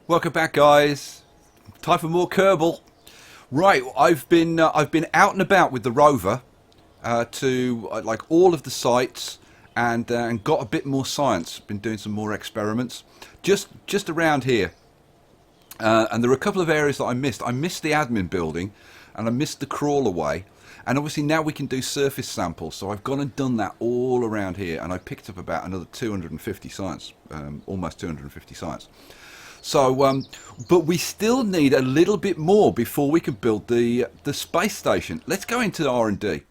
Welcome back, guys. Time for more Kerbal. Right, I've been out and about with the rover to like all of the sites and got a bit more science. Been doing some more experiments just around here, and there are a couple of areas that I missed. I missed the admin building, and I missed the crawlerway. And obviously now we can do surface samples, so I've gone and done that all around here, and I picked up about another 250 science, almost 250 science. So, but we still need a little bit more before we can build the space station. Let's go into R&D.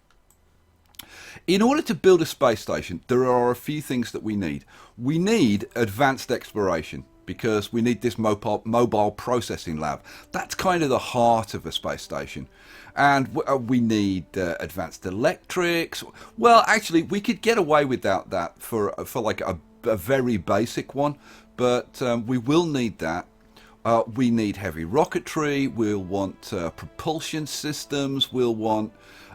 In order to build a space station, there are a few things that we need. We need advanced exploration, because we need this mobile processing lab. That's kind of the heart of a space station. And we need advanced electrics. Well, actually, we could get away without that for like a very basic one, but we will need that. We need heavy rocketry. We'll want propulsion systems. We'll want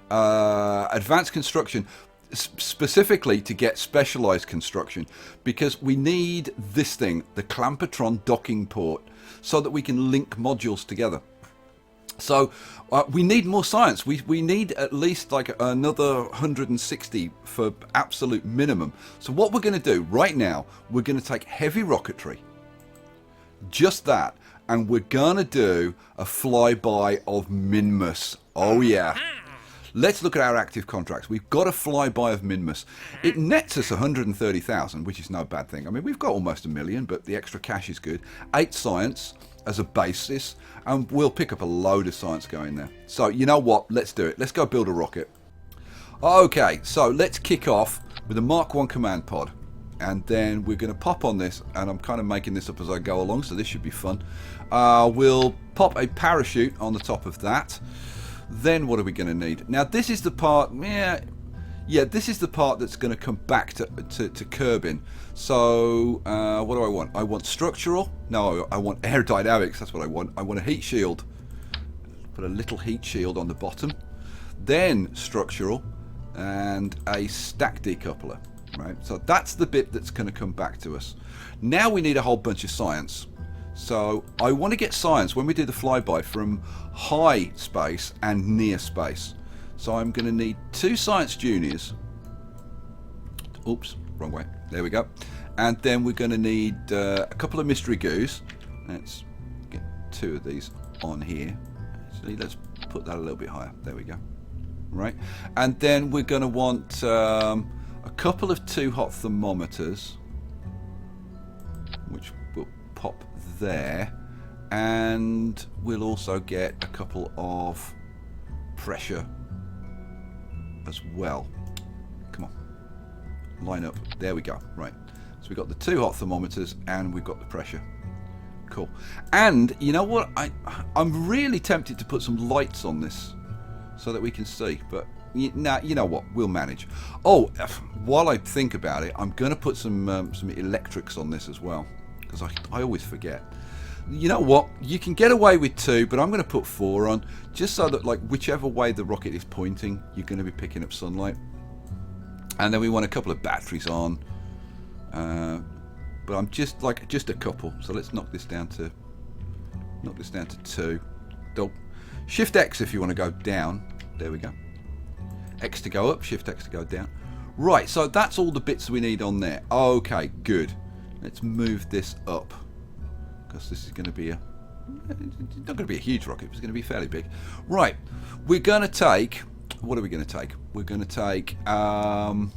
advanced construction, specifically to get specialized construction, because we need this thing, the Clampertron docking port, so that we can link modules together. So we need more science. We need at least like another 160 for absolute minimum. So what we're going to do right now, we're going to take heavy rocketry, just that, and we're going to do a flyby of Minmus. Oh yeah. Let's look at our active contracts. We've got a flyby of Minmus. It nets us 130,000, which is no bad thing. I mean, we've got almost 1 million, but the extra cash is good. 8 science as a basis, and we'll pick up a load of science going there. So, you know what? Let's do it. Let's go build a rocket. Okay, so let's kick off with a Mark 1 command pod. And then we're going to pop on this, and I'm kind of making this up as I go along, so this should be fun. We'll pop a parachute on the top of that. Then what are we going to need? Now this is the part, yeah, this is the part that's going to come back to Kerbin. So what do I want? I want structural. No, I want aerodynamics. That's what I want. I want a heat shield. Put a little heat shield on the bottom. Then structural and a stack decoupler. Right. So that's the bit that's going to come back to us. Now we need a whole bunch of science. So I want to get science when we do the flyby from high space and near space. So I'm going to need 2 science juniors. Oops, wrong way. There we go. And then we're going to need a couple of mystery goos. Let's get 2 of these on here. Actually, let's put that a little bit higher. There we go. Right. And then we're going to want a couple of 2 hot thermometers, which will pop there, and we'll also get a couple of pressure as well. Come on, line up. There we go. Right, so we've got the 2 hot thermometers and we've got the pressure. Cool. And you know what, I'm really tempted to put some lights on this so that we can see, but you know what, we'll manage. Oh, while I think about it, I'm going to put some electrics on this as well, because I always forget. You know what, you can get away with 2, but I'm going to put 4 on, just so that like whichever way the rocket is pointing, you're going to be picking up sunlight. And then we want a couple of batteries on, but I'm just a couple. So let's knock this down to 2. Shift X if you want to go down. There we go. X to go up, Shift X to go down. Right, so that's all the bits we need on there. Okay, good. Let's move this up, because this is going to be it's not going to be a huge rocket, it's going to be fairly big. Right, we're going to take, what are we going to take? We're going to take I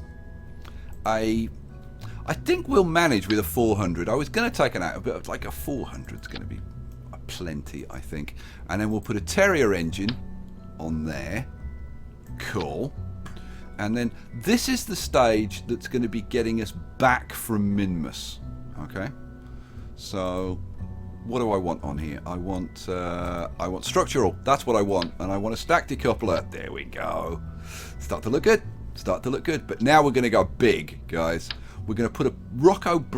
think we'll manage with a 400. I was going to take a bit of like a 400 is going to be plenty, I think. And then we'll put a Terrier engine on there. Cool. And then this is the stage that's going to be getting us back from Minmus. Okay. So what do I want on here? I want structural. That's what I want. And I want a stack decoupler. There we go. Start to look good. Start to look good. But now we're going to go big, guys. We're going to put a Rockomax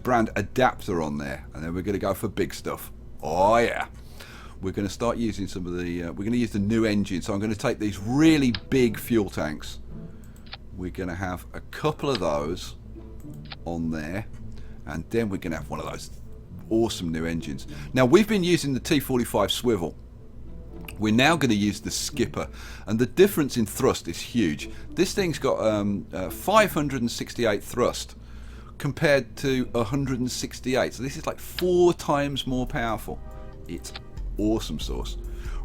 brand adapter on there, and then we're going to go for big stuff. Oh yeah. We're going to start using some of the, we're going to use the new engine. So I'm going to take these really big fuel tanks. We're going to have a couple of those on there. And then we're going to have one of those awesome new engines. Now, we've been using the T45 swivel. We're now going to use the skipper, and the difference in thrust is huge. This thing's got 568 thrust compared to 168, so this is like 4 times more powerful. It's awesome sauce.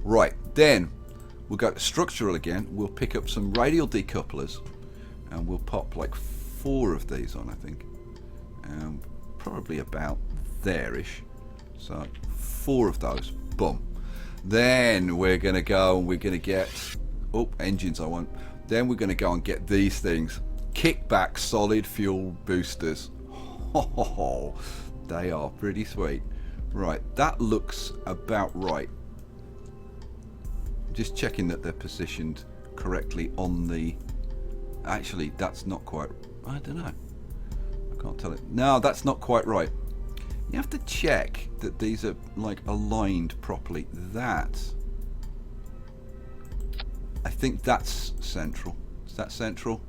Right, then we'll go to structural again. We'll pick up some radial decouplers, and we'll pop like 4 of these on, I think, probably about there-ish. So 4 of those, boom. Then we're going to go and we're going to get, oh, engines I want. Then we're going to go and get these things, kickback solid fuel boosters. Oh, they are pretty sweet. Right, that looks about right. Just checking that they're positioned correctly on the, actually that's not quite, I don't know, I can't tell it. No, that's not quite right. You have to check that these are like aligned properly. That, I think that's central. Is that central?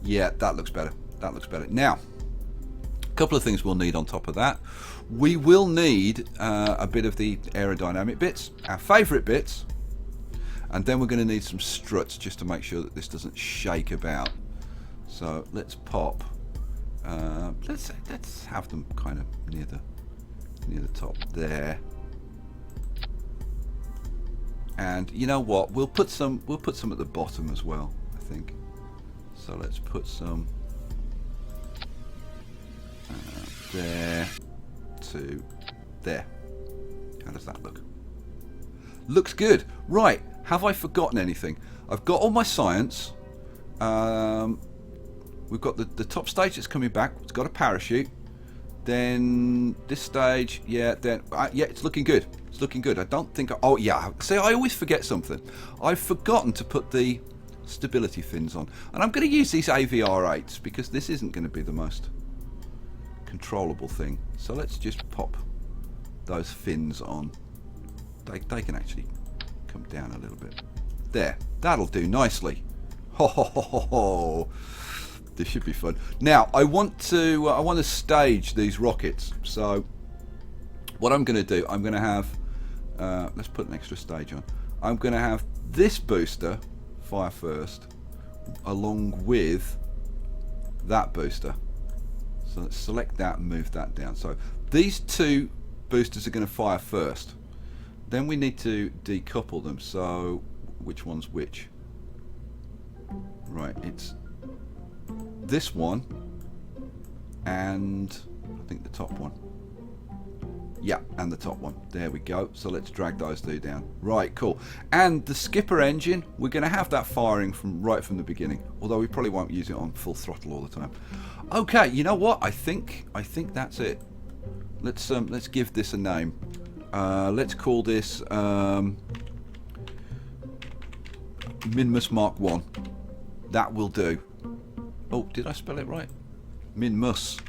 Yeah, that looks better. That looks better. Now, a couple of things we'll need on top of that. We will need a bit of the aerodynamic bits, our favourite bits, and then we're going to need some struts just to make sure that this doesn't shake about. So let's pop. Let's have them kind of near the top there. And you know what? We'll put some at the bottom as well, I think. So let's put some there to there. How does that look? Looks good. Right. Have I forgotten anything? I've got all my science. We've got the top stage that's coming back. It's got a parachute. Then this stage, yeah. Then yeah, it's looking good. It's looking good. I don't think. Oh yeah. See, I always forget something. I've forgotten to put the stability fins on, and I'm going to use these AVR8s because this isn't going to be the most controllable thing. So let's just pop those fins on. They can actually come down a little bit. There. That'll do nicely. Ho ho ho ho ho. This should be fun. Now I want to stage these rockets. So what I'm going to do, I'm going to have let's put an extra stage on. I'm going to have this booster fire first, along with that booster. So let's select that and move that down. So these 2 boosters are going to fire first. Then we need to decouple them. So which one's which? Right, it's this one and I think the top one. Yeah, and the top one. There we go. So let's drag those 2 down. Right, cool. And the skipper engine, we're going to have that firing right from the beginning. Although we probably won't use it on full throttle all the time. Okay, you know what? I think that's it. Let's give this a name. Let's call this Minmus Mark 1. That will do. Oh, did I spell it right? Minmus.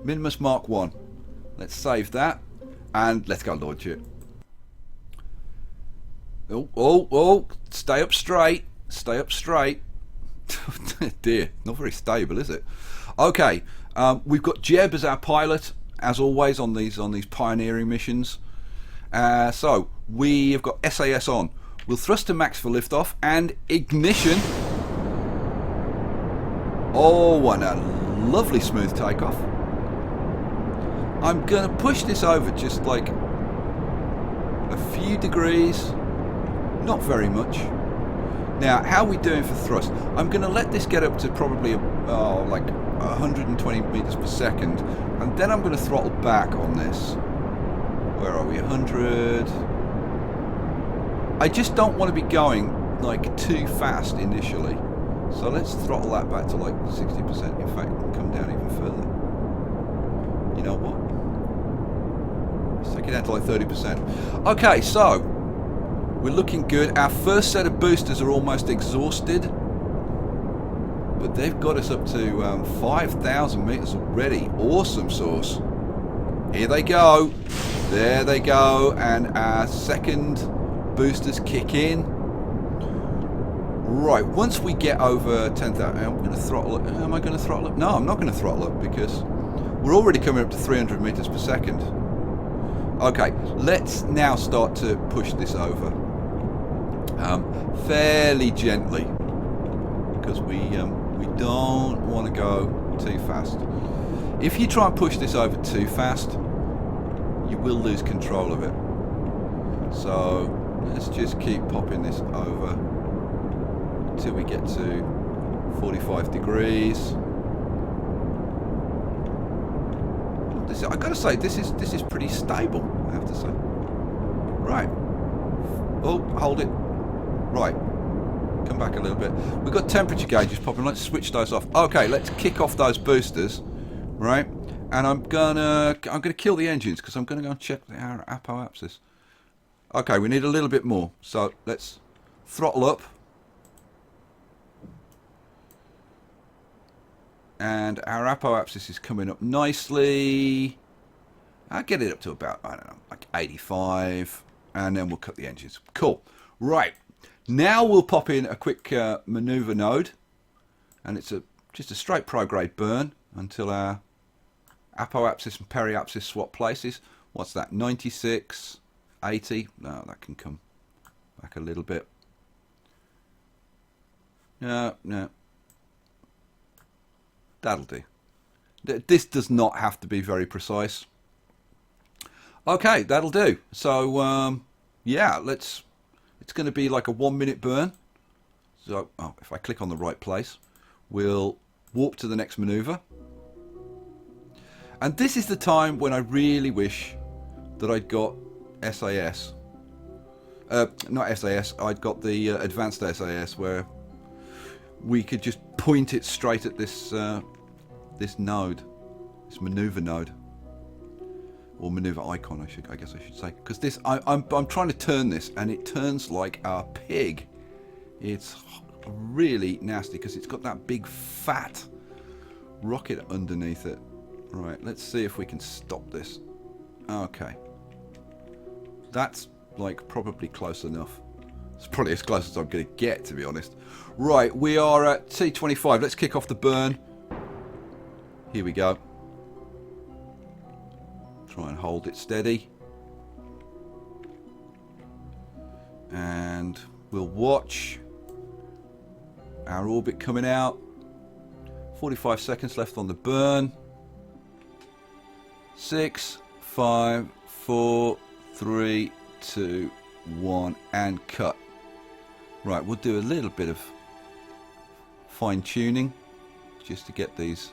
Minmus Mark 1. Let's save that and let's go launch it. Oh, stay up straight. Stay up straight. Dear, not very stable, is it? Okay, we've got Jeb as our pilot, as always on these pioneering missions. So we have got SAS on. We'll thrust to max for liftoff and ignition. Oh, and a lovely smooth takeoff. I'm going to push this over just like a few degrees, not very much. Now, how are we doing for thrust? I'm going to let this get up to probably like 120 meters per second, and then I'm going to throttle back on this. Where are we? 100. I just don't want to be going like too fast initially. So let's throttle that back to like 60%. In fact, come down even further. You know what? Let's take it down to like 30%. Okay, so we're looking good. Our first set of boosters are almost exhausted, but they've got us up to 5,000 meters already. Awesome sauce. Here they go. There they go. And our second boosters kick in. Right, once we get over 10,000, I'm going to throttle it. Am I going to throttle up? No, I'm not going to throttle up because We're already coming up to 300 meters per second. Okay, let's now start to push this over fairly gently, because we don't want to go too fast. If you try and push this over too fast, you will lose control of it. So let's just keep popping this over until we get to 45 degrees. I gotta say, this is pretty stable, I have to say. Right. Oh, hold it. Right. Come back a little bit. We've got temperature gauges popping. Let's switch those off. Okay, let's kick off those boosters. Right. And I'm gonna kill the engines because I'm gonna go and check our apoapsis. Okay, we need a little bit more. So let's throttle up. And our apoapsis is coming up nicely. I'll get it up to about, I don't know, like 85. And then we'll cut the engines. Cool. Right. Now we'll pop in a quick maneuver node. And it's just a straight prograde burn until our apoapsis and periapsis swap places. What's that? 96, 80. No, that can come back a little bit. No. That'll do. This does not have to be very precise. Okay, that'll do. So, yeah, it's going to be like a 1 minute burn. So, if I click on the right place, we'll warp to the next maneuver. And this is the time when I really wish that I'd got SAS. Not SAS, I'd got the advanced SAS, where we could just point it straight at this this node, this maneuver node, or maneuver icon. I guess I should say, because this I'm trying to turn this, and it turns like a pig. It's really nasty because it's got that big fat rocket underneath it. Right, let's see if we can stop this. Okay, that's like probably close enough. It's probably as close as I'm going to get, to be honest. Right, we are at T25. Let's kick off the burn. Here we go. Try and hold it steady. And we'll watch our orbit coming out. 45 seconds left on the burn. 6, 5, 4, 3, 2, 1, and cut. Right, we'll do a little bit of fine tuning just to get these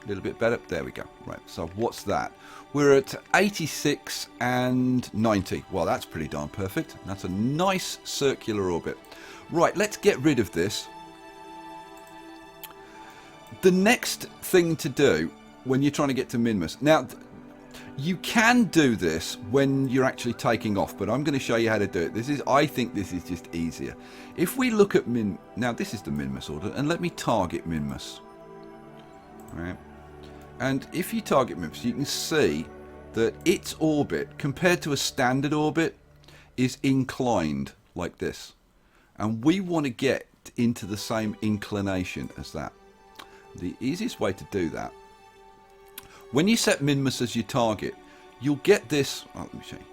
a little bit better. There we go. Right, so what's that? We're at 86 and 90. Well, that's pretty darn perfect. That's a nice circular orbit. Right, let's get rid of this. The next thing to do when you're trying to get to Minmus. Now, you can do this when you're actually taking off, but I'm going to show you how to do it. I think this is just easier. If we look at now this is the Minmus order, and let me target Minmus. Right. And if you target Minmus, you can see that its orbit, compared to a standard orbit, is inclined like this. And we want to get into the same inclination as that. The easiest way to do that, when you set Minmus as your target, you'll get this, let me show you.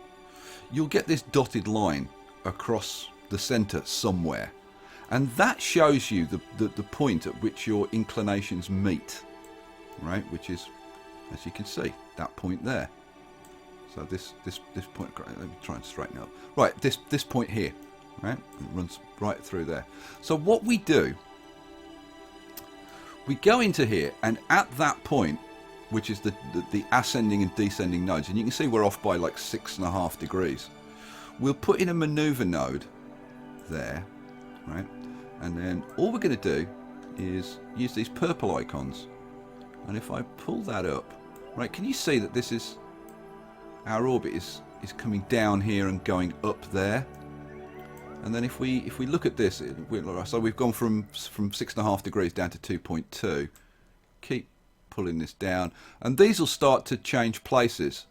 You'll get this dotted line across the center somewhere. And that shows you the point at which your inclinations meet. Right, which is, as you can see, that point there. So this point, let me try and straighten it up. Right, this point here, right, it runs right through there. So what we do, we go into here, and at that point, which is the ascending and descending nodes, and you can see we're off by like 6.5 degrees. We'll put in a maneuver node there, right, and then all we're going to do is use these purple icons. And if I pull that up, right, can you see that this is, our orbit is coming down here and going up there? And then if we look at this, so we've gone from 6.5 degrees down to 2.2. Keep pulling this down, and these will start to change places.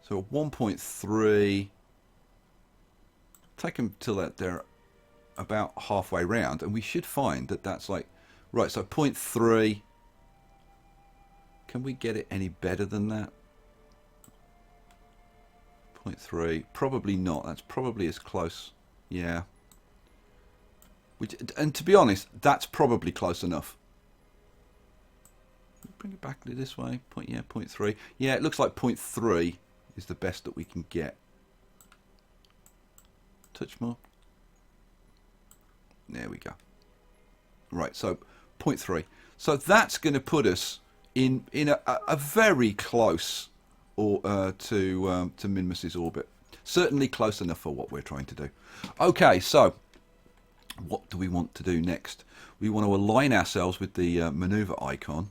So 1.3, take them till they're about halfway round, and we should find that that's like, right, so 0.3. Can we get it any better than that? 0.3. Probably not. That's probably as close. Yeah. And to be honest, that's probably close enough. Bring it back this way. 0.3. Yeah, it looks like 0.3 is the best that we can get. Touch more. There we go. Right, so 0.3. So that's going to put us in a very close to Minmus's orbit. Certainly close enough for what we're trying to do. Okay, so what do we want to do next? We want to align ourselves with the maneuver icon,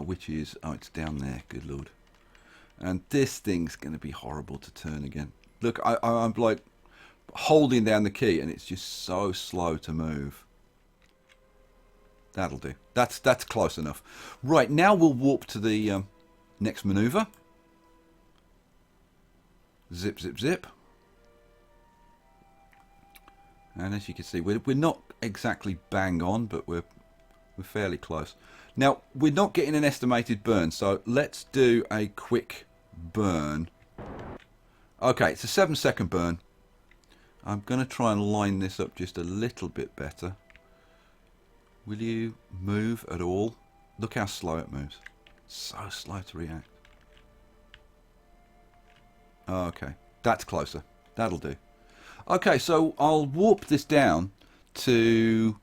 which is, oh, it's down there, good lord. And this thing's going to be horrible to turn again. Look, I'm like holding down the key and it's just so slow to move. That'll do. That's close enough. Right, now we'll warp to the next maneuver. Zip, zip, zip. And as you can see, we're not exactly bang on, but we're fairly close. Now, we're not getting an estimated burn, so let's do a quick burn. Okay, it's a 7-second burn. I'm going to try and line this up just a little bit better. Will you move at all? Look how slow it moves. So slow to react. Okay, that's closer. That'll do. Okay, so I'll warp this down to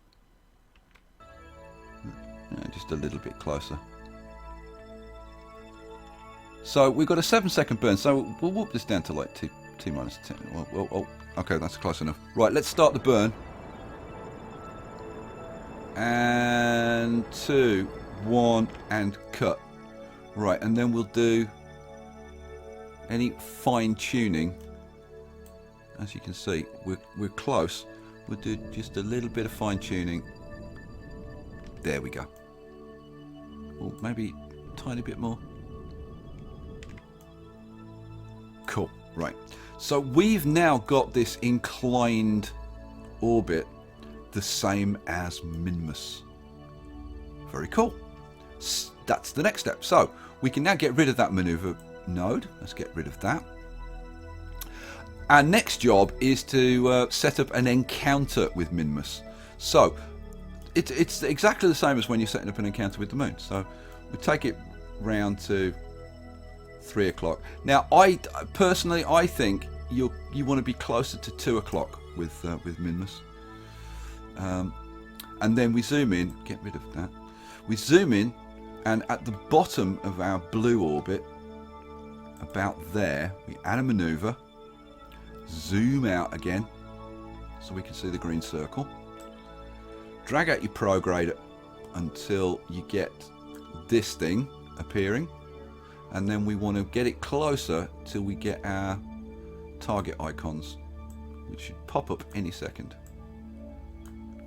just a little bit closer. So we've got a 7-second burn, so we'll warp this down to like T minus 10. Oh, okay, that's close enough. Right, let's start the burn. And 2, 1, and cut. Right, and then we'll do any fine tuning. As you can see, we're close. We'll do just a little bit of fine tuning. There we go. Or maybe a tiny bit more. Cool. Right. So we've now got this inclined orbit the same as Minmus. Very cool. That's the next step. So we can now get rid of that maneuver node. Let's get rid of that. Our next job is to set up an encounter with Minmus. So it's exactly the same as when you're setting up an encounter with the moon. So we take it round to 3 o'clock. Now, I personally think you want to be closer to 2 o'clock with Minmus. And then we zoom in. Get rid of that. We zoom in, and at the bottom of our blue orbit, about there, we add a maneuver. Zoom out again so we can see the green circle. Drag out your prograde until you get this thing appearing, and then we want to get it closer till we get our target icons, which should pop up any second.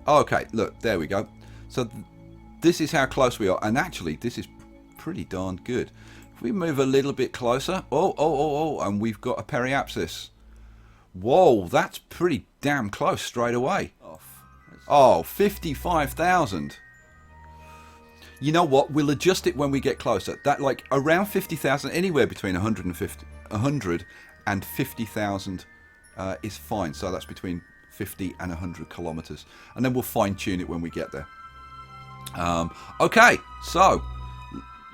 Okay, look, there we go. So this is how close we are, and actually this is pretty darn good. If we move a little bit closer, and we've got a periapsis. Whoa, that's pretty damn close straight away. Oh, 55,000. You know what? We'll adjust it when we get closer. That, like, around 50,000, anywhere between 100 and 50,000 is fine. So that's between 50 and 100 kilometers. And then we'll fine tune it when we get there. Okay, so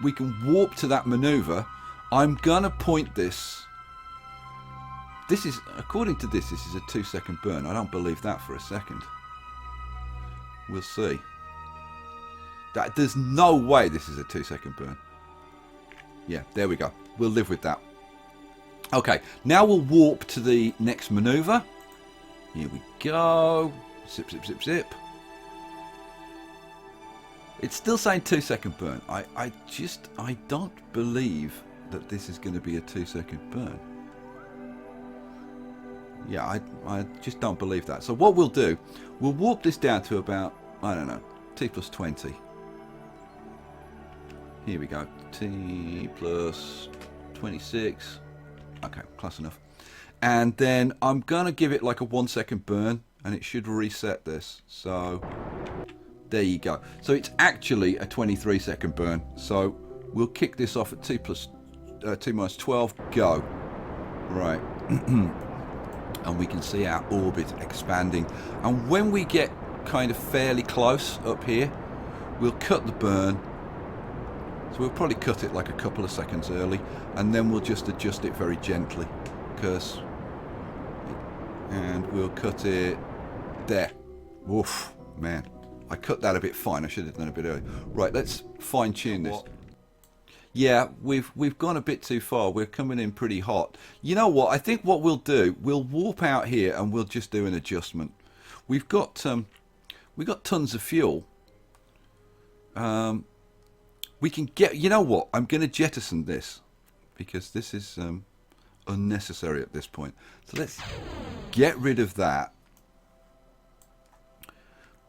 we can warp to that maneuver. I'm going to point this. This is, according to this is a 2-second burn. I don't believe that for a second. We'll see. There's no way this is a 2-second burn. Yeah, there we go. We'll live with that. Okay, now we'll warp to the next maneuver. Here we go. Zip, zip, zip, zip. It's still saying 2-second burn. I don't believe that this is going to be a 2-second burn. Yeah, I just don't believe that. So what we'll do, we'll warp this down to about, I don't know, T plus 20. Here we go. T plus 26. Okay, close enough. And then I'm going to give it like a 1-second burn, and it should reset this. So there you go. So it's actually a 23-second burn. So We'll kick this off at T minus 12. Go. Right. And we can see our orbit expanding. And when we get kind of fairly close up here, we'll cut the burn. So we'll probably cut it like a couple of seconds early, and then we'll just adjust it very gently. And we'll cut it there. Woof, man. I cut that a bit fine. I should have done it a bit earlier. Right, let's fine tune this. Yeah, we've gone a bit too far. We're coming in pretty hot. You know what? I think what we'll do, we'll warp out here and we'll just do an adjustment. We've got tons of fuel. We can get. You know what? I'm going to jettison this because this is unnecessary at this point. So let's get rid of that.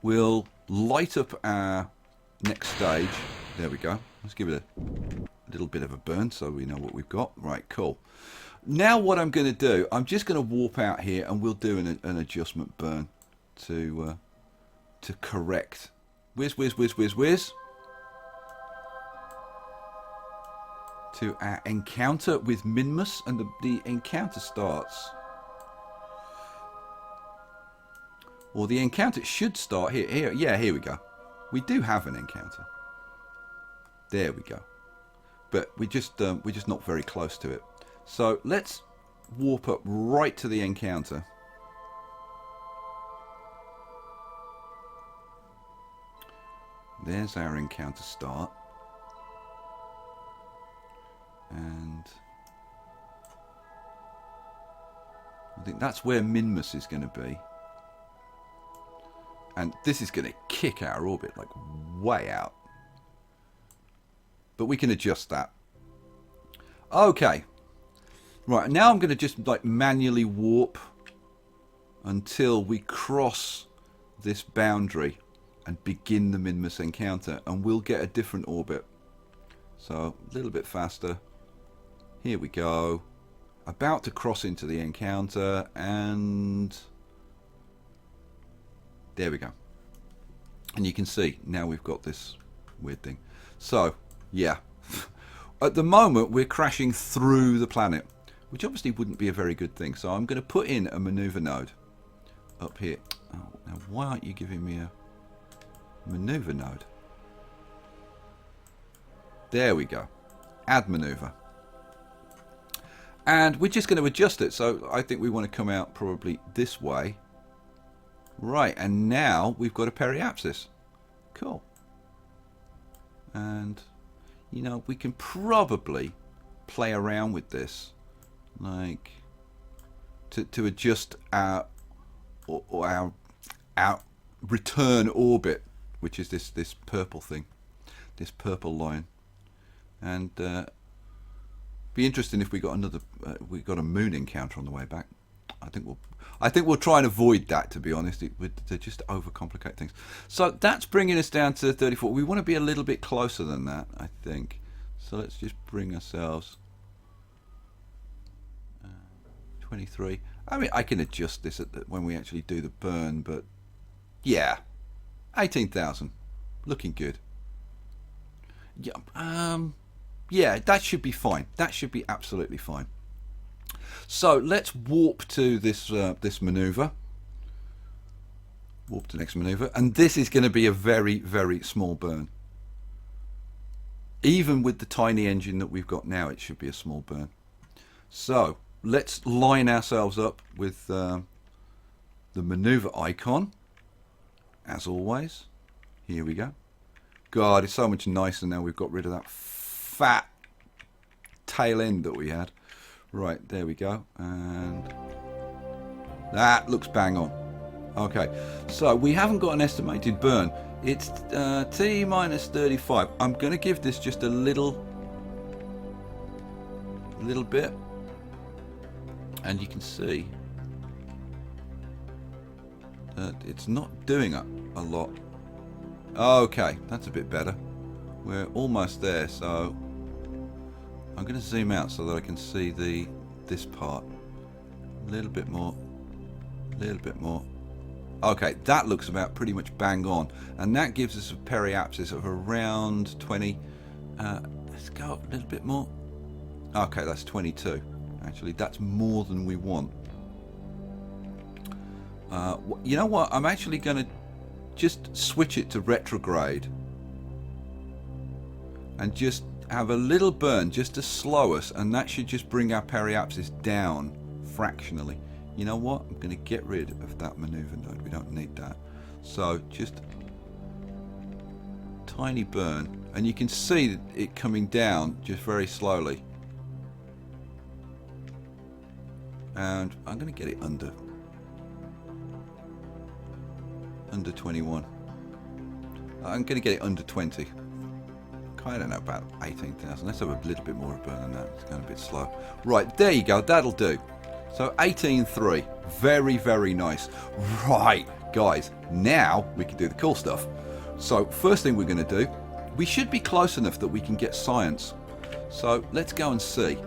We'll light up our next stage. There we go. Let's give it a little bit of a burn so we know what we've got. Right, cool. Now what I'm going to do, I'm just going to warp out here and we'll do an adjustment burn to correct. Whiz, whiz, whiz, whiz, whiz. To our encounter with Minmus, and the encounter starts. Or the encounter should start here. Yeah, here we go. We do have an encounter. There we go. But we're just not very close to it. So let's warp up right to the encounter. There's our encounter start. And I think that's where Minmus is going to be. And this is going to kick our orbit like way out. But we can adjust that. Okay. Right, now I'm going to just like manually warp until we cross this boundary and begin the Minmus encounter. And we'll get a different orbit. So a little bit faster. Here we go. About to cross into the encounter, and there we go. And you can see now we've got this weird thing. So yeah, at the moment we're crashing through the planet, which obviously wouldn't be a very good thing. So I'm going to put in a maneuver node up here. Oh, now why aren't you giving me a maneuver node? There we go. Add maneuver. And we're just going to adjust it. So I think we want to come out probably this way. Right, and now we've got a periapsis. Cool. And, you know, we can probably play around with this. Like, to adjust our return orbit, which is this purple thing. This purple line. And be interesting if we got another we got a moon encounter on the way back. I think we'll try and avoid that, to be honest. It would just overcomplicate things. So that's bringing us down to 34. We want to be a little bit closer than that, I think. So let's just bring ourselves 23. I mean, I can adjust this when we actually do the burn, but yeah, 18,000, looking good. Yeah, yeah, that should be fine. That should be absolutely fine. So let's warp to this this maneuver. Warp to the next maneuver, and this is going to be a very, very small burn. Even with the tiny engine that we've got now, it should be a small burn. So let's line ourselves up with the maneuver icon, as always. Here we go. God, it's so much nicer now we've got rid of that fat tail end that we had. Right, there we go. And that looks bang on. Okay, so we haven't got an estimated burn. It's T minus 35. I'm going to give this just a little bit. And you can see that it's not doing a lot. Okay, that's a bit better. We're almost there, so I'm going to zoom out so that I can see this part. A little bit more. A little bit more. Okay, that looks about pretty much bang on. And that gives us a periapsis of around 20. Let's go up a little bit more. Okay, that's 22. Actually, that's more than we want. You know what? I'm actually going to just switch it to retrograde. And just have a little burn just to slow us. And that should just bring our periapsis down fractionally. You know what? I'm going to get rid of that maneuver node. We don't need that. So just tiny burn. And you can see it coming down just very slowly. And I'm going to get it under 21. I'm going to get it under 20. I don't know, about 18,000. Let's have a little bit more of a burn than that. It's going a bit slow. Right, there you go. That'll do. So 18.3. Very, very nice. Right, guys. Now we can do the cool stuff. So first thing we're going to do, we should be close enough that we can get science. So let's go and see.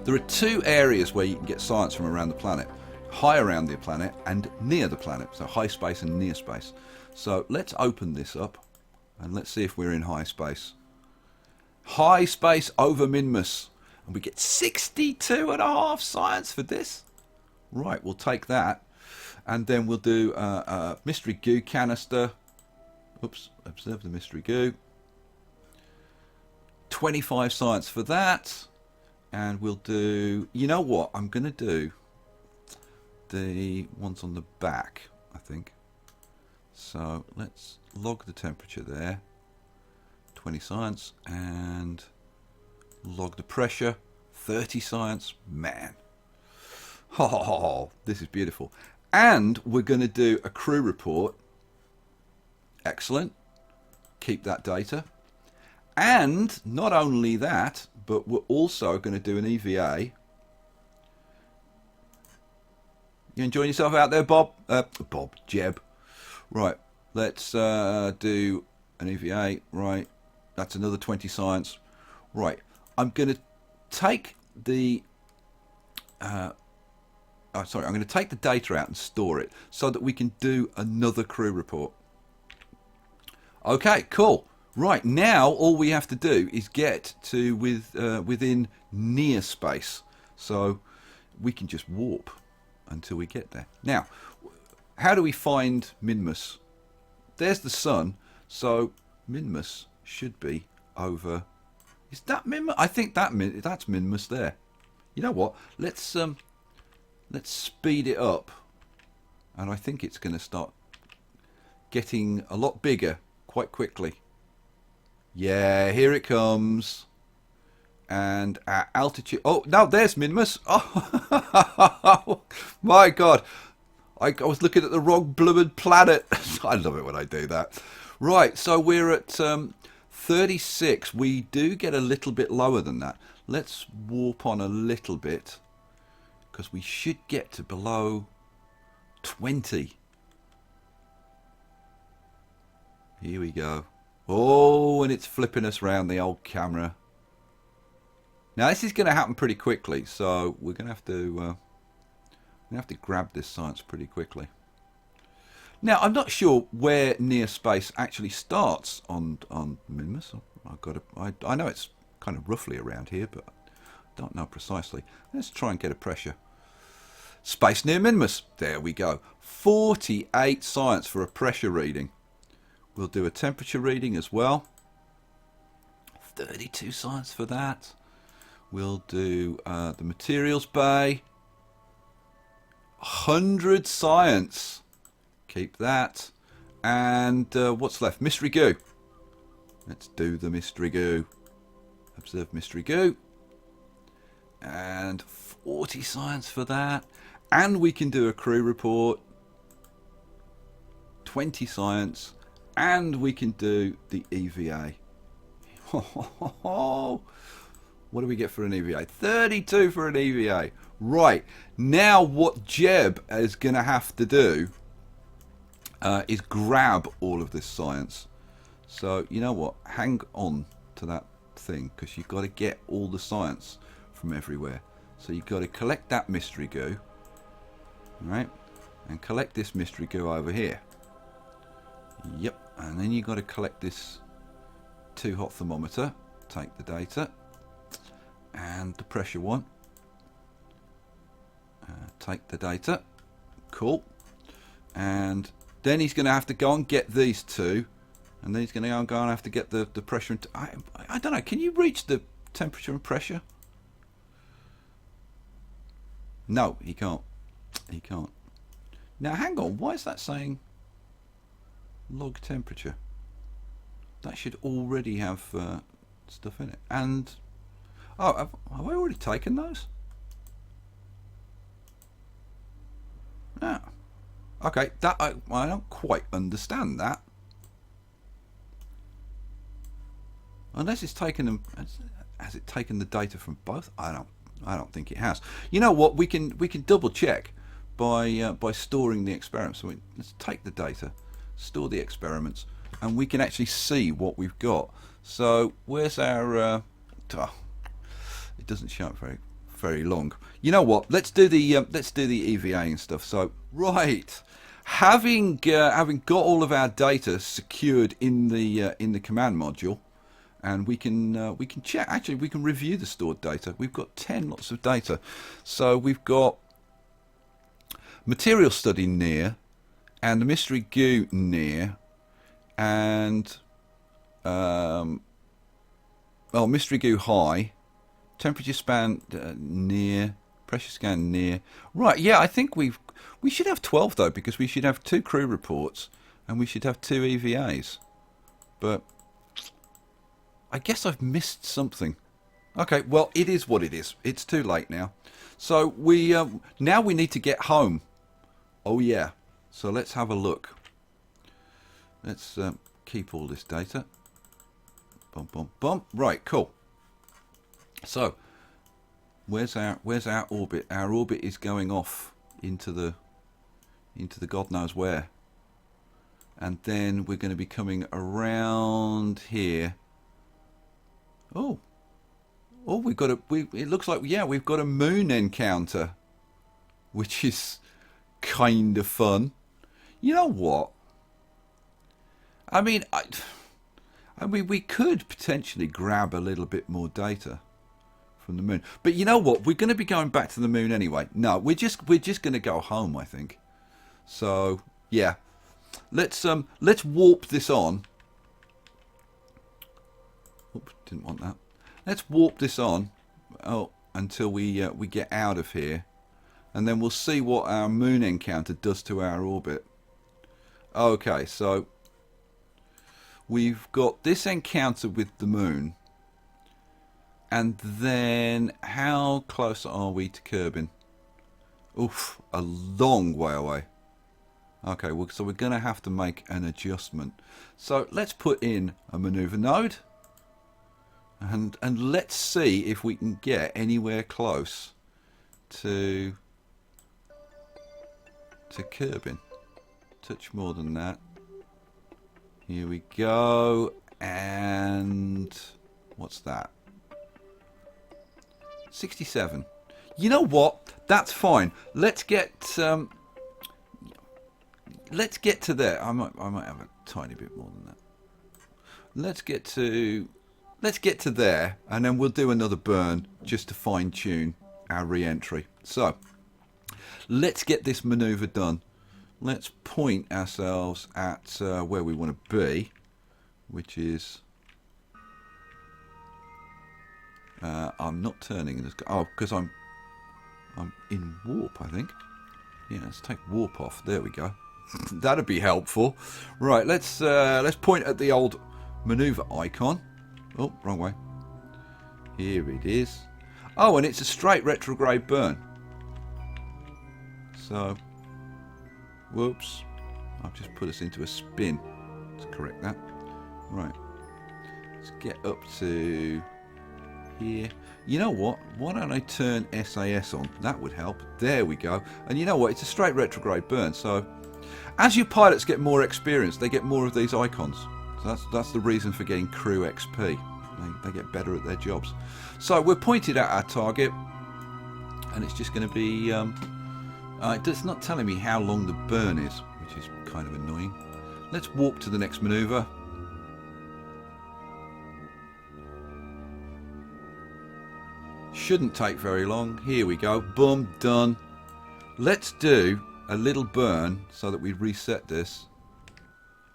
There are two areas where you can get science from around the planet. High around the planet and near the planet. So high space and near space. So let's open this up and let's see if we're in high space. High space over Minmus. And we get 62.5 science for this. Right, we'll take that. And then we'll do a mystery goo canister. Oops, observe the mystery goo. 25 science for that. And we'll do, you know what, I'm going to do the ones on the back, I think. So let's log the temperature there. 20 science. And log the pressure. 30 science. Man. Oh, this is beautiful. And we're going to do a crew report. Excellent. Keep that data. And not only that, but we're also going to do an EVA. You enjoying yourself out there, Bob? Jeb. Right, let's do an EVA. Right, that's another 20 science. Right, I'm going to take the... I'm going to take the data out and store it so that we can do another crew report. Okay, cool. Right, now all we have to do is get to within near space. So we can just warp until we get there. Now, how do we find Minmus? There's the sun, so Minmus should be over... Is that Minmus? I think that's Minmus there. You know what? Let's speed it up. And I think it's going to start getting a lot bigger quite quickly. Yeah, here it comes. And our altitude... Oh, no, there's Minmus. Oh, my God. I was looking at the wrong bloomin' planet. I love it when I do that. Right, so we're at 36. We do get a little bit lower than that. Let's warp on a little bit, because we should get to below 20. Here we go. Oh, and it's flipping us around the old camera. Now this is going to happen pretty quickly, so we're going to have to grab this science pretty quickly. Now I'm not sure where near space actually starts on Minmus. I know it's kind of roughly around here, but I don't know precisely. Let's try and get a pressure. Space near Minmus. There we go. 48 science for a pressure reading. We'll do a temperature reading as well. 32 science for that. We'll do the materials bay. 100 science. Keep that. And what's left? Mystery goo. Let's do the mystery goo. Observe mystery goo. And 40 science for that. And we can do a crew report. 20 science. And we can do the EVA. What do we get for an EVA? 32 for an EVA. Right. Now what Jeb is going to have to do is grab all of this science. So, you know what? Hang on to that thing, because you've got to get all the science from everywhere. So you've got to collect that mystery goo. Right? And collect this mystery goo over here. Yep. And then you've got to collect this 2 hot thermometer. take the data. And the pressure one. Take the data. Cool. And then he's going to have to go and get these two. And then he's going to go and have to get the pressure. I don't know. Can you reach the temperature and pressure? No, he can't. He can't. Now, hang on. Why is that saying log temperature? That should already have stuff in it. And, oh, have I already taken those? No. Okay, that I don't quite understand that. Unless it's taken them, has it taken the data from both? I don't think it has. You know what? We can double check by storing the experiments. So let's take the data, store the experiments, and we can actually see what we've got. So where's our? It doesn't show up very long. You know what? Let's do the EVA and stuff. So right, having got all of our data secured in the command module. And we can check. Actually, we can review the stored data. We've got 10 lots of data. So we've got material study near, and the mystery goo near, and mystery goo high, temperature span near, pressure scan near. Right? Yeah, I think we should have 12 though, because we should have 2 crew reports and we should have 2 EVAs. But I guess I've missed something. Okay, well, it is what it is. It's too late now. So we now we need to get home. Oh yeah. So let's have a look. Let's keep all this data. Bum bum bum. Right, cool. So where's our orbit? Our orbit is going off into the God knows where. And then we're going to be coming around here. Oh, we've got it looks like, yeah, we've got a moon encounter, which is kind of fun. You know what? I mean, we could potentially grab a little bit more data from the moon, but you know what? We're going to be going back to the moon anyway. No, we're just going to go home, I think. So yeah, let's warp this on. Oops, didn't want that. Let's warp this on until we get out of here, and then we'll see what our moon encounter does to our orbit. Okay, so we've got this encounter with the moon, and then how close are we to Kerbin? Oof, a long way away. Okay, well, so we're going to have to make an adjustment. So let's put in a maneuver node. And let's see if we can get anywhere close to Kerbin. Touch more than that. Here we go. And what's that? 67. You know what? That's fine. Let's get to there. I might have a tiny bit more than that. Let's get to there, and then we'll do another burn just to fine-tune our re-entry. So let's get this maneuver done. Let's point ourselves at where we want to be, which is I'm not turning this. Oh, because I'm in warp, I think. Yeah, let's take warp off. There we go. That'd be helpful. Right, let's point at the old maneuver icon. Oh, wrong way. Here it is. Oh, and it's a straight retrograde burn. So, whoops. I've just put us into a spin. Let's correct that. Right. Let's get up to here. You know what? Why don't I turn SAS on? That would help. There we go. And you know what? It's a straight retrograde burn. So, as your pilots get more experience, they get more of these icons. So that's the reason for getting crew XP. They get better at their jobs. So we're pointed at our target, and it's just going to be it's not telling me how long the burn is, which is kind of annoying. Let's warp to the next maneuver. shouldn't take very long. Here we go. Boom, done. Let's do a little burn so that we reset this.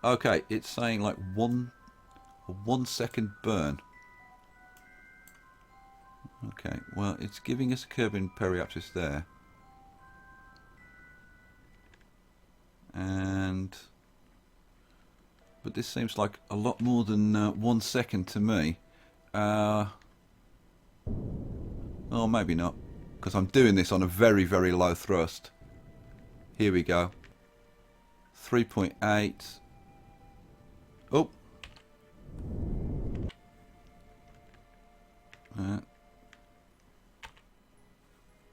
Okay, it's saying like a 1 second burn. Okay, well, it's giving us a Kerbal periapsis there. But this seems like a lot more than 1 second to me. Oh, maybe not, because I'm doing this on a very, very low thrust. Here we go. 3.8. Oh.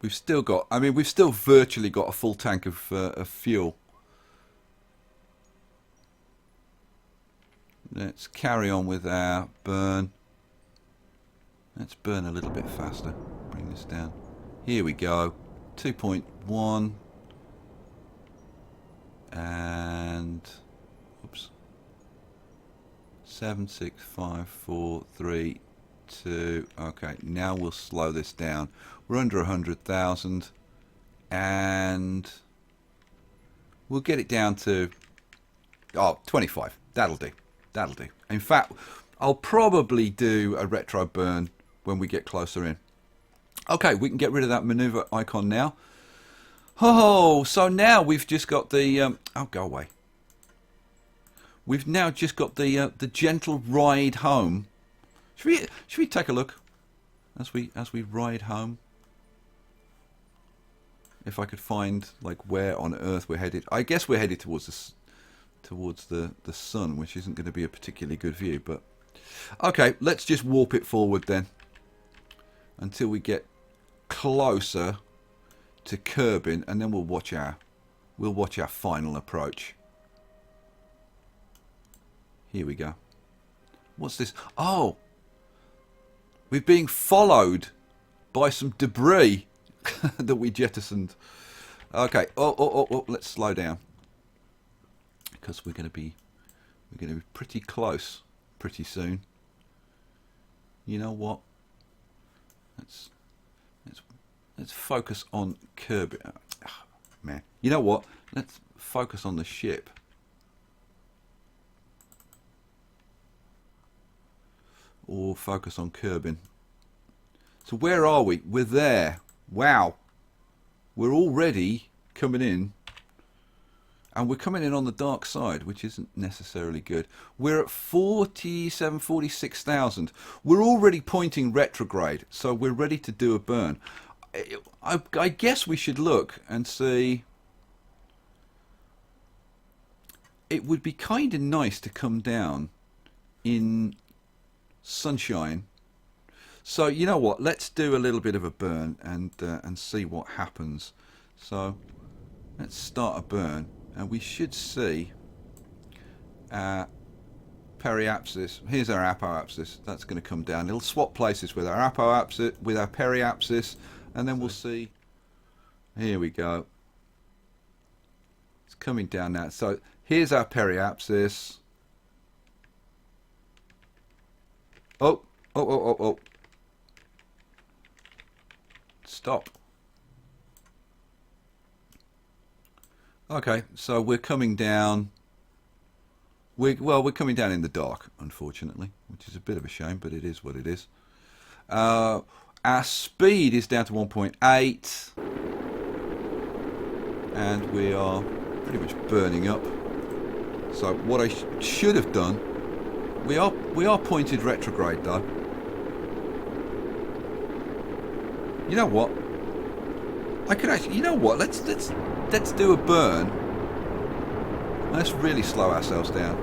We've still got, I mean, we've still virtually got a full tank of fuel. Let's carry on with our burn. Let's burn a little bit faster. Bring this down. Here we go. 2.1. And oops. 7, 6, 5, 4, 3, 2. Okay, now we'll slow this down. We're under 100,000, and we'll get it down to 25. That'll do. That'll do. In fact, I'll probably do a retro burn when we get closer in. Okay, we can get rid of that maneuver icon now. Oh, so now we've just got the oh, go away. We've now just got the gentle ride home. Should we take a look as we ride home? If I could find like where on earth we're headed. I guess we're headed towards the sun, which isn't going to be a particularly good view, but okay, let's just warp it forward then until we get closer to Kerbin, and then we'll watch our final approach. Here we go. What's this? Oh, we're being followed by some debris that we jettisoned. Okay. Oh, let's slow down, because we're going to be pretty close pretty soon. You know what? Let's focus on Kerbin. Oh, man, you know what? Let's focus on the ship. Or focus on Kerbin. So where are we? We're there. Wow. We're already coming in. And we're coming in on the dark side, which isn't necessarily good. We're at 46,000. We're already pointing retrograde, so we're ready to do a burn. I guess we should look and see. It would be kind of nice to come down in sunshine. So you know what? Let's do a little bit of a burn and see what happens. So let's start a burn. And we should see our periapsis. Here's our apoapsis. That's going to come down. It'll swap places with our apoapsis, with our periapsis, and then we'll see. Here we go. It's coming down now. So here's our periapsis. Oh. Stop. Okay, so we're coming down. We're coming down in the dark, unfortunately, which is a bit of a shame, but it is what it is. Our speed is down to 1.8, and we are pretty much burning up. So what I should have done, we are pointed retrograde though. You know what? I could actually. You know what? Let's do a burn. Let's really slow ourselves down.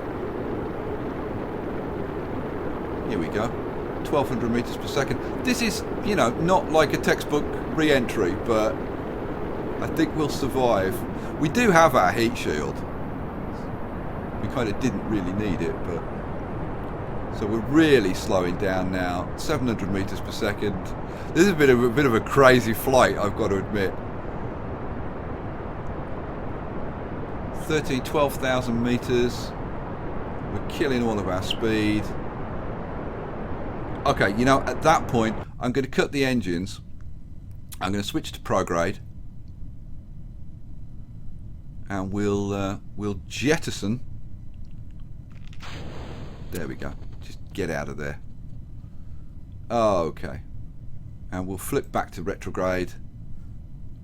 Here we go. 1,200 meters per second. This is, you know, not like a textbook re-entry, but I think we'll survive. We do have our heat shield. We kind of didn't really need it, but so we're really slowing down now. 700 meters per second. This is a bit of a crazy flight, I've got to admit. 12,000 meters. We're killing all of our speed. Okay, you know, at that point, I'm going to cut the engines I'm going to switch to prograde, and we'll jettison. There we go. Just get out of there. Okay. And we'll flip back to retrograde.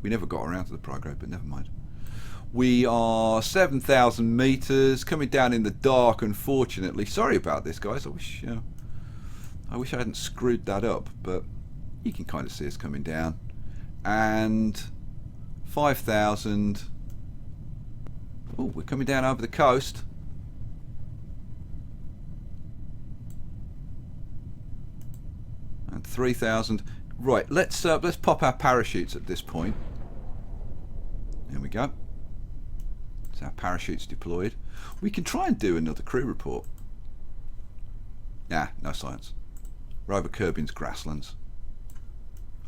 We never got around to the prograde, but never mind. We are 7,000 meters, coming down in the dark, unfortunately. Sorry about this, guys. I wish I hadn't screwed that up, but you can kind of see us coming down. And 5,000. Oh, we're coming down over the coast. And 3,000. Right, let's pop our parachutes at this point. There we go. So our parachutes deployed. We can try and do another crew report. Nah, no science. Rover Kerbin's grasslands.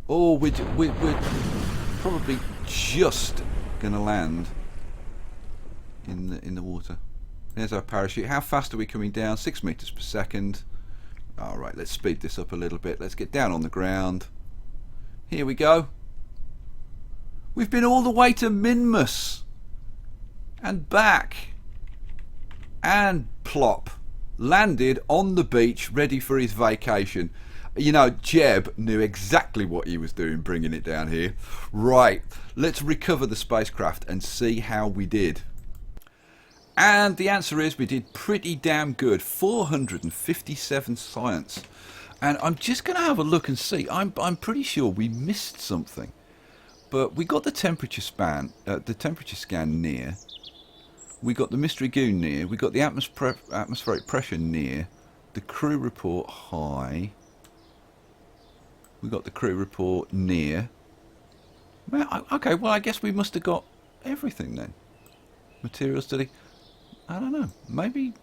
Oh, we're probably just going to land in the water. There's our parachute. How fast are we coming down? 6 meters per second. Alright, let's speed this up a little bit. Let's get down on the ground. Here we go. We've been all the way to Minmus and back, and plop, landed on the beach ready for his vacation. You know, Jeb knew exactly what he was doing bringing it down here. Right, let's recover the spacecraft and see how we did. And the answer is we did pretty damn good. 457 science. And I'm just going to have a look and see. I'm pretty sure we missed something. But we got the temperature scan near. We got the mystery goo near. We got the atmospheric pressure near. The crew report high. We got the crew report near. Well, okay, well I guess we must have got everything then. Material study. I don't know. Maybe.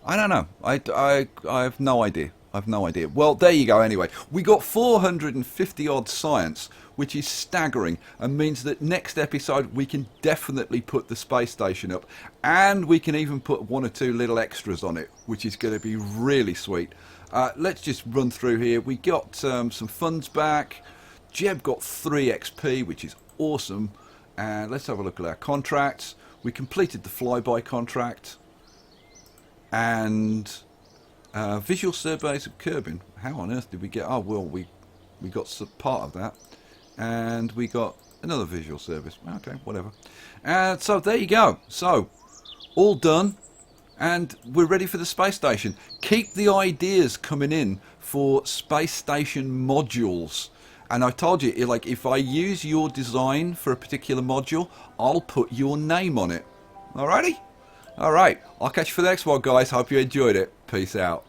I don't know. I have no idea. I've no idea. Well, there you go anyway. We got 450 odd science, which is staggering, and means that next episode we can definitely put the space station up, and we can even put 1 or 2 little extras on it, which is going to be really sweet. Let's just run through here. We got some funds back. Jeb got 3 XP, which is awesome. And let's have a look at our contracts. We completed the flyby contract. And visual surveys of Kerbin. How on earth did we get? Oh, well, we got some part of that. And we got another visual service. Okay, whatever. So there you go. So, all done. And we're ready for the space station. Keep the ideas coming in for space station modules. And I told you, like, if I use your design for a particular module, I'll put your name on it. Alrighty? Alright, I'll catch you for the next one, guys. Hope you enjoyed it. Peace out.